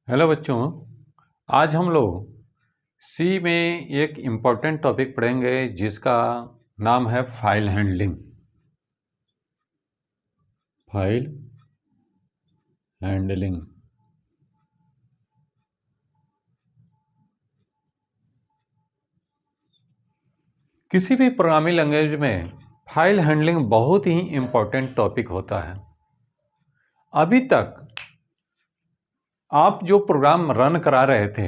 Hello बच्चों, आज हम लोग सी में एक इम्पॉर्टेंट टॉपिक पढ़ेंगे जिसका नाम है फाइल हैंडलिंग। फाइल हैंडलिंग किसी भी प्रोग्रामिंग लैंग्वेज में फाइल हैंडलिंग बहुत ही इम्पॉर्टेंट टॉपिक होता है। अभी तक आप जो प्रोग्राम रन करा रहे थे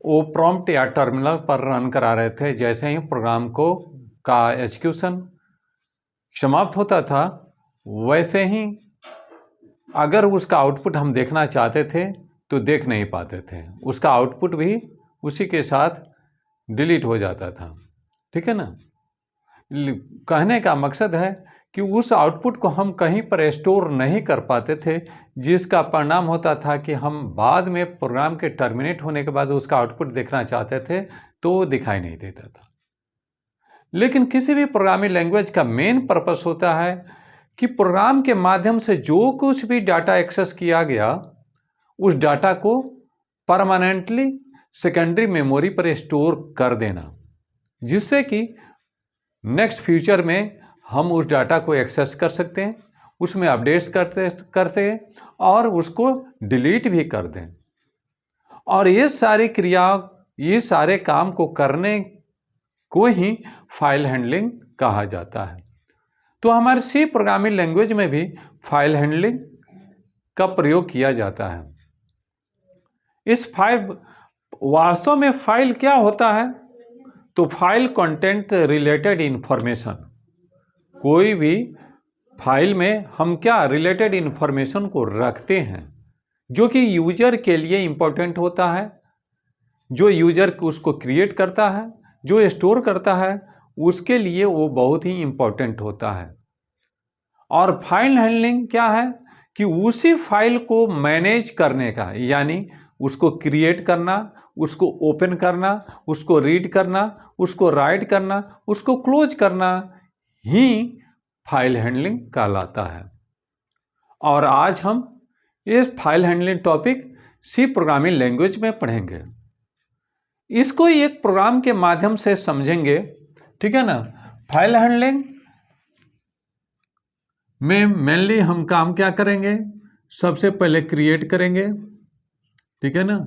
वो प्रॉम्प्ट या टर्मिनल पर रन करा रहे थे। जैसे ही प्रोग्राम का एग्जीक्यूशन समाप्त होता था, वैसे ही अगर उसका आउटपुट हम देखना चाहते थे तो देख नहीं पाते थे, उसका आउटपुट भी उसी के साथ डिलीट हो जाता था। ठीक है ना। कहने का मकसद है कि उस आउटपुट को हम कहीं पर स्टोर नहीं कर पाते थे, जिसका परिणाम होता था कि हम बाद में प्रोग्राम के टर्मिनेट होने के बाद उसका आउटपुट देखना चाहते थे तो वो दिखाई नहीं देता था। लेकिन किसी भी प्रोग्रामिंग लैंग्वेज का मेन पर्पस होता है कि प्रोग्राम के माध्यम से जो कुछ भी डाटा एक्सेस किया गया उस डाटा को परमानेंटली सेकेंडरी मेमोरी पर स्टोर कर देना, जिससे कि नेक्स्ट फ्यूचर में हम उस डाटा को एक्सेस कर सकते हैं, उसमें अपडेट्स करते हैं और उसको डिलीट भी कर दें। और ये सारी क्रिया, ये सारे काम को करने को ही फाइल हैंडलिंग कहा जाता है। तो हमारे सी प्रोग्रामिंग लैंग्वेज में भी फाइल हैंडलिंग का प्रयोग किया जाता है। इस फाइल वास्तव में फाइल क्या होता है? तो फाइल कंटेंट रिलेटेड इंफॉर्मेशन। कोई भी फाइल में हम क्या रिलेटेड इंफॉर्मेशन को रखते हैं जो कि यूजर के लिए इंपॉर्टेंट होता है, जो यूजर उसको क्रिएट करता है, जो स्टोर करता है, उसके लिए वो बहुत ही इंपॉर्टेंट होता है। और फाइल हैंडलिंग क्या है कि उसी फाइल को मैनेज करने का, यानी उसको क्रिएट करना, उसको ओपन करना, उसको रीड करना, उसको राइट करना, उसको क्लोज करना ही फाइल हैंडलिंग कहलाता है। और आज हम इस file handling topic C programming language में पढ़ेंगे। इसको एक प्रोग्राम के माध्यम से समझेंगे। ठीक है ना। फाइल हैंडलिंग में मेनली हम काम क्या करेंगे? सबसे पहले क्रिएट करेंगे, ठीक है ना।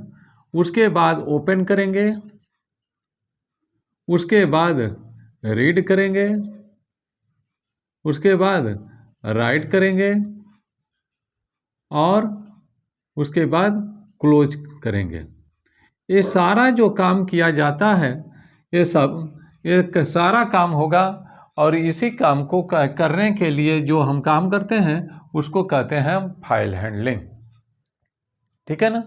उसके बाद ओपन करेंगे, उसके बाद रीड करेंगे, उसके बाद राइट करेंगे और उसके बाद क्लोज करेंगे। ये सारा जो काम किया जाता है, ये सारा काम होगा। और इसी काम को करने के लिए जो हम काम करते हैं उसको कहते हैं फाइल हैंडलिंग। ठीक है ना।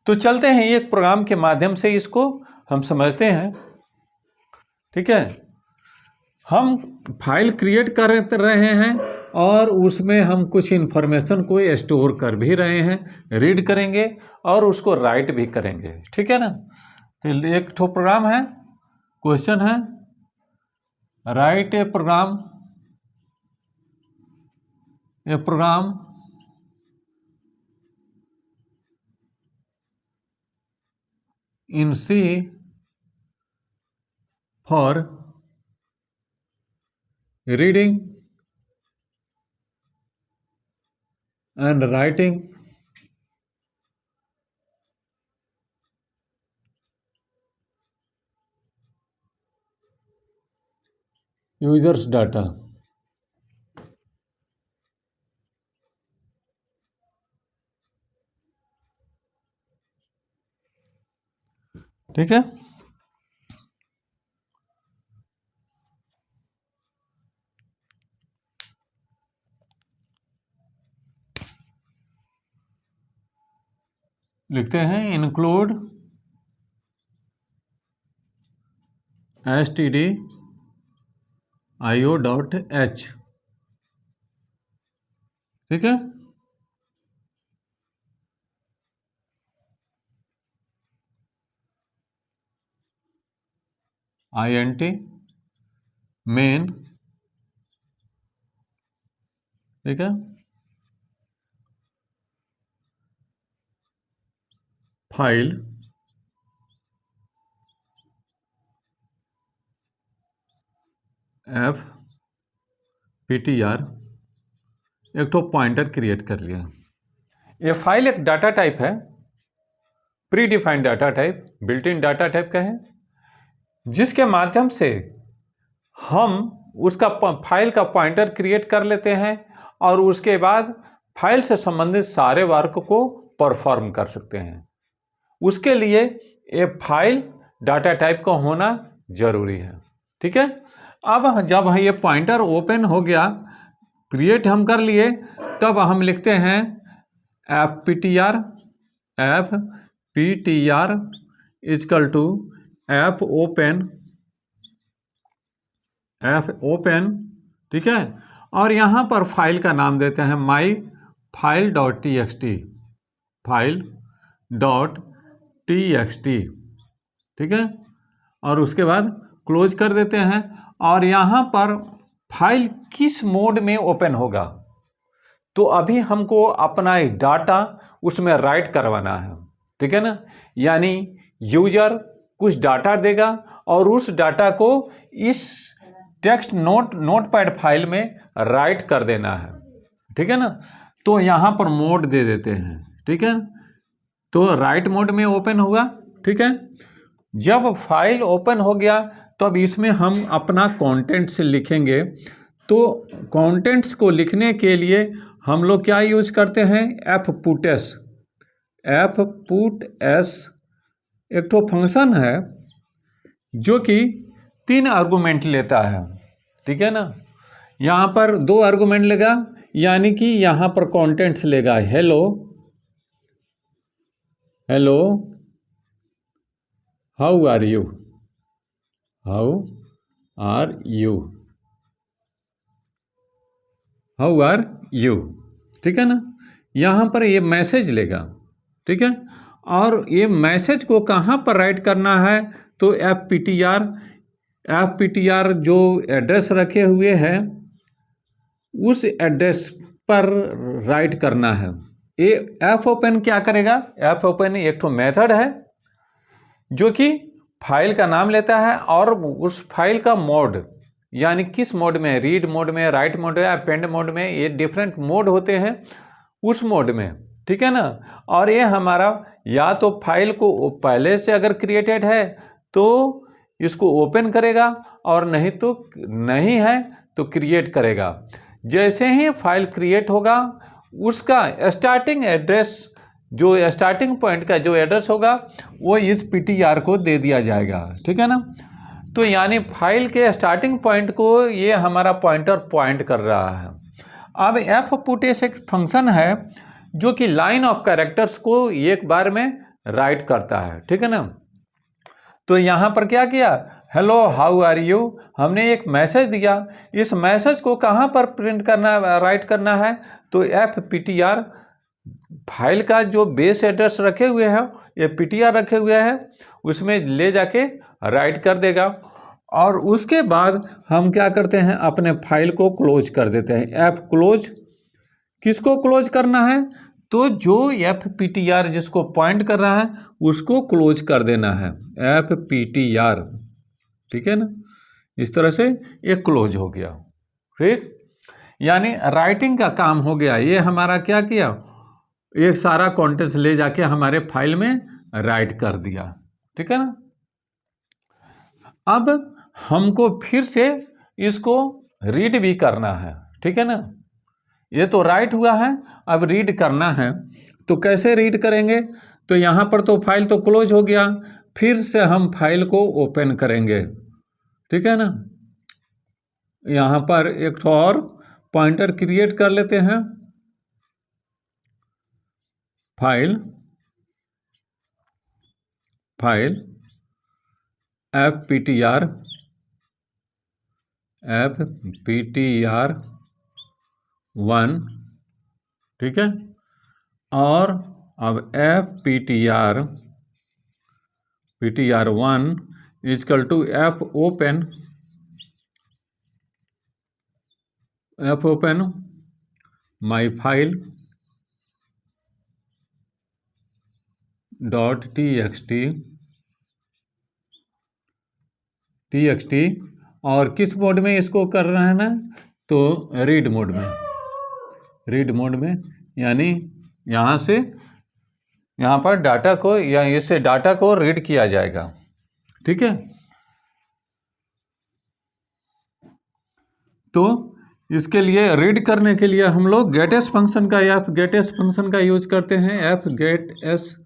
तो चलते हैं एक प्रोग्राम के माध्यम से इसको हम समझते हैं। ठीक है। हम फाइल क्रिएट कर रहे हैं और उसमें हम कुछ इन्फॉर्मेशन को स्टोर कर भी रहे हैं, रीड करेंगे और उसको राइट भी करेंगे। ठीक है ना। तो एक ठो प्रोग्राम है, क्वेश्चन है, write a program in C for reading and writing users data। ठीक है। लिखते हैं इंक्लूड stdio.h। ठीक है। int main. ठीक है। File F P T are, एक तो पॉइंटर क्रिएट कर लिया। ये फाइल एक डाटा टाइप है, pre defined data type, built in data type का है, जिसके माध्यम से हम उसका फाइल का पॉइंटर क्रिएट कर लेते हैं और उसके बाद फाइल से संबंधित सारे वर्क को परफॉर्म कर सकते हैं। उसके लिए ये फाइल डाटा टाइप का होना जरूरी है। ठीक है। अब जब ये पॉइंटर ओपन हो गया, क्रिएट हम कर लिए, तब हम लिखते हैं F P T R equal to F open. ठीक है। और यहाँ पर फाइल का नाम देते हैं माई file dot T x T, file dot T x T. ठीक है। और उसके बाद क्लोज कर देते हैं। और यहाँ पर फाइल किस मोड में ओपन होगा, तो अभी हमको अपना एक डाटा उसमें राइट करवाना है। ठीक है ना। यानी यूजर कुछ डाटा देगा और उस डाटा को इस टेक्स्ट नोटपैड फाइल में राइट कर देना है। ठीक है ना। तो यहाँ पर मोड दे देते हैं। ठीक है। तो राइट मोड में ओपन हुआ। ठीक है। जब फाइल ओपन हो गया तो अब इसमें हम अपना कंटेंट्स लिखेंगे। तो कंटेंट्स को लिखने के लिए हम लोग क्या यूज करते हैं, एफ पुट एस एक तो फंक्शन है जो कि 3 आर्गुमेंट लेता है। ठीक है ना। यहाँ पर 2 आर्गुमेंट लेगा, यानी कि यहाँ पर कंटेंट्स लेगा हेलो हाउ आर यू, ठीक है ना। यहाँ पर ये मैसेज लेगा। ठीक है। और ये मैसेज को कहाँ पर राइट करना है, तो एफ पी टी आर जो एड्रेस रखे हुए हैं उस एड्रेस पर राइट करना है। ये एफ ओपन क्या करेगा, एफ ओपन एक तो मेथड है जो कि फाइल का नाम लेता है और उस फाइल का मोड, यानी किस मोड में, रीड मोड में, राइट मोड में, अपेंड मोड में, ये डिफरेंट मोड होते हैं उस मोड में। ठीक है ना। और ये हमारा या तो फाइल को पहले से अगर क्रिएटेड है तो इसको ओपन करेगा और नहीं तो नहीं है तो क्रिएट करेगा। जैसे ही फाइल क्रिएट होगा उसका स्टार्टिंग एड्रेस, जो स्टार्टिंग पॉइंट का जो एड्रेस होगा वो इस पीटीआर को दे दिया जाएगा। ठीक है ना। तो यानी फाइल के स्टार्टिंग पॉइंट को ये हमारा पॉइंटर पॉइंट कर रहा है। अब एफ पुट एक फंक्शन है जो कि लाइन ऑफ कैरेक्टर्स को एक बार में राइट करता है। ठीक है ना। तो यहाँ पर क्या किया, हेलो हाउ आर यू, हमने एक मैसेज दिया। इस मैसेज को कहाँ पर प्रिंट करना, राइट करना है, तो F P T are file का जो बेस एड्रेस रखे हुए हैं, ये पीटीआर रखे हुए हैं, उसमें ले जाके राइट कर देगा। और उसके बाद हम क्या करते हैं, अपने फाइल को क्लोज कर देते हैं। एफ क्लोज, किसको क्लोज करना है, तो जो एफ पी टी आर जिसको पॉइंट कर रहा है उसको क्लोज कर देना है, एफ पी टी आर। ठीक है ना। इस तरह से ये क्लोज हो गया। ठीक, यानी राइटिंग का काम हो गया। ये हमारा क्या किया, एक सारा कंटेंट्स ले जाके हमारे फाइल में राइट कर दिया। ठीक है ना। अब हमको फिर से इसको रीड भी करना है। ठीक है ना। ये तो राइट हुआ है, अब रीड करना है। तो कैसे रीड करेंगे, तो यहाँ पर तो फाइल तो क्लोज हो गया, फिर से हम फाइल को ओपन करेंगे। ठीक है ना। यहाँ पर एक और पॉइंटर क्रिएट कर लेते हैं, file F P T R 1। ठीक है। और अब F P T R 1 equal to F open my file dot txt और किस मोड में इसको कर रहे हैं ना, तो रीड मोड में यानी यहाँ से यहाँ पर डाटा को या इससे डाटा को रीड किया जाएगा। ठीक है, तो इसके लिए रीड करने के लिए हम लोग गेटएस फंक्शन का यूज करते हैं। गेटएस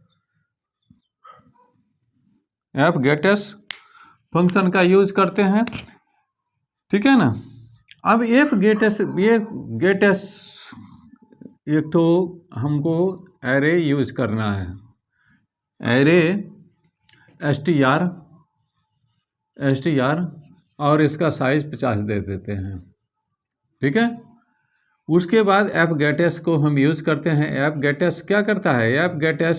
फंक्शन का यूज करते हैं। ठीक है ना। अब गेटएस एक तो हमको एरे यूज करना है, एरे str और इसका साइज 50 दे देते हैं। ठीक है, उसके बाद fgetS को हम यूज करते हैं। fgetS क्या करता है, fgetS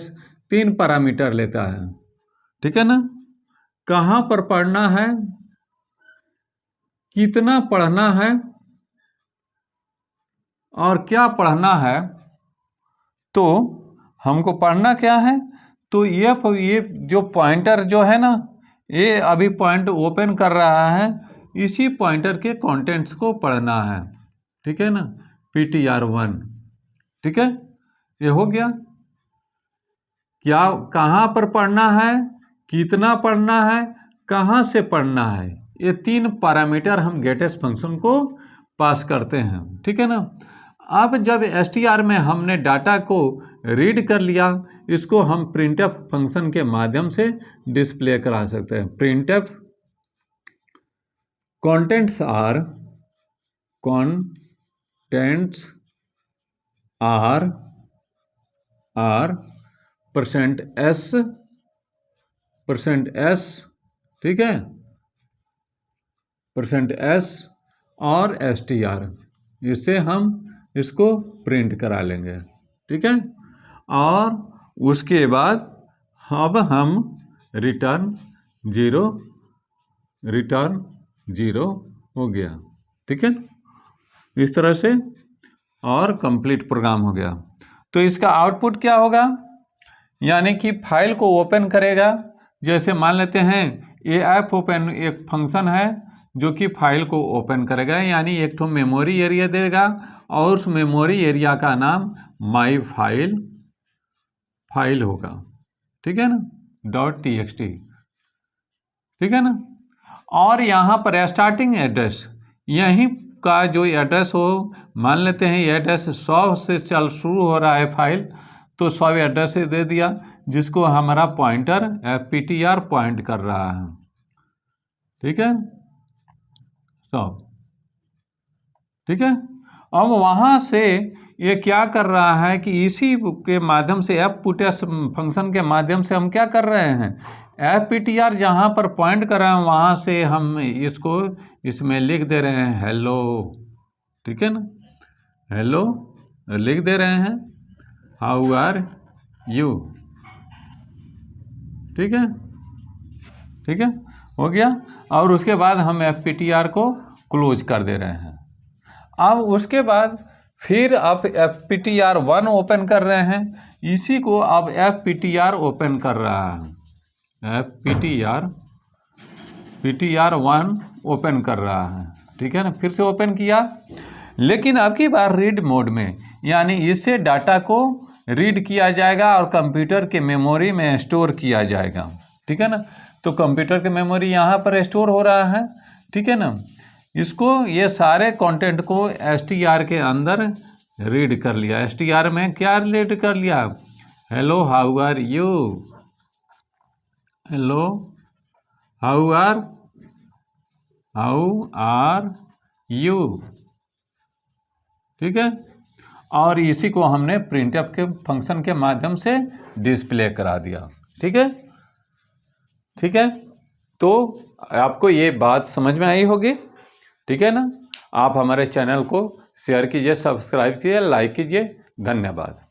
3 पैरामीटर लेता है। ठीक है ना, कहाँ पर पढ़ना है, कितना पढ़ना है और क्या पढ़ना है। तो हमको पढ़ना क्या है, तो ये जो पॉइंटर जो है ना, ये अभी पॉइंट ओपन कर रहा है, इसी पॉइंटर के कंटेंट्स को पढ़ना है। ठीक है ना, ptr1। ठीक है, ये हो गया। क्या कहाँ पर पढ़ना है, कितना पढ़ना है, कहाँ से पढ़ना है, ये 3 पैरामीटर हम गेटएस फंक्शन को पास करते हैं। ठीक है ना। अब जब str में हमने डाटा को रीड कर लिया, इसको हम printf फंक्शन के माध्यम से डिस्प्ले करा सकते हैं। printf contents are %s, ठीक है, %s और str, इससे हम इसको प्रिंट करा लेंगे। ठीक है, और उसके बाद अब हम रिटर्न जीरो हो गया। ठीक है, इस तरह से और कंप्लीट प्रोग्राम हो गया। तो इसका आउटपुट क्या होगा, यानी कि फाइल को ओपन करेगा। जैसे मान लेते हैं AF ओपन एक फंक्शन है जो कि फाइल को ओपन करेगा, यानी एक तो मेमोरी एरिया देगा और उस मेमोरी एरिया का नाम माई फाइल होगा। ठीक है ना, .txt। ठीक है ना, और यहाँ पर स्टार्टिंग एड्रेस, यहीं का जो एड्रेस हो, मान लेते हैं ये एड्रेस 100 से शुरू हो रहा है फाइल, तो 100 एड्रेस से दे दिया, जिसको हमारा पॉइंटर ptr पॉइंट कर रहा है। ठीक है, 100। ठीक है, अब वहाँ से ये क्या कर रहा है कि इसी के माध्यम से fputs फंक्शन के माध्यम से हम क्या कर रहे हैं, fptr जहाँ पर पॉइंट कर रहे हैं वहाँ से हम इसको इसमें लिख दे रहे हैं हेलो। ठीक है ना, हेलो लिख दे रहे हैं, हाउ आर यू। ठीक है, ठीक है, हो गया। और उसके बाद हम fptr को क्लोज कर दे रहे हैं। अब उसके बाद फिर आप fptr1 ओपन कर रहे हैं, इसी को अब fptr ओपन कर रहा है, ptr1 ओपन कर रहा है। ठीक है ना, फिर से ओपन किया, लेकिन अब की बार रीड मोड में, यानी इससे डाटा को रीड किया जाएगा और कंप्यूटर के मेमोरी में स्टोर किया जाएगा। ठीक है ना, तो कंप्यूटर के मेमोरी यहाँ पर स्टोर हो रहा है। ठीक है ना, इसको ये सारे कंटेंट को str के अंदर रीड कर लिया। str में क्या रीड कर लिया, hello how are you, hello how are you. ठीक है, और इसी को हमने printf के फंक्शन के माध्यम से डिस्प्ले करा दिया। ठीक है, ठीक है, तो आपको ये बात समझ में आई होगी। ठीक है ना, आप हमारे चैनल को शेयर कीजिए, सब्सक्राइब कीजिए, लाइक कीजिए। धन्यवाद।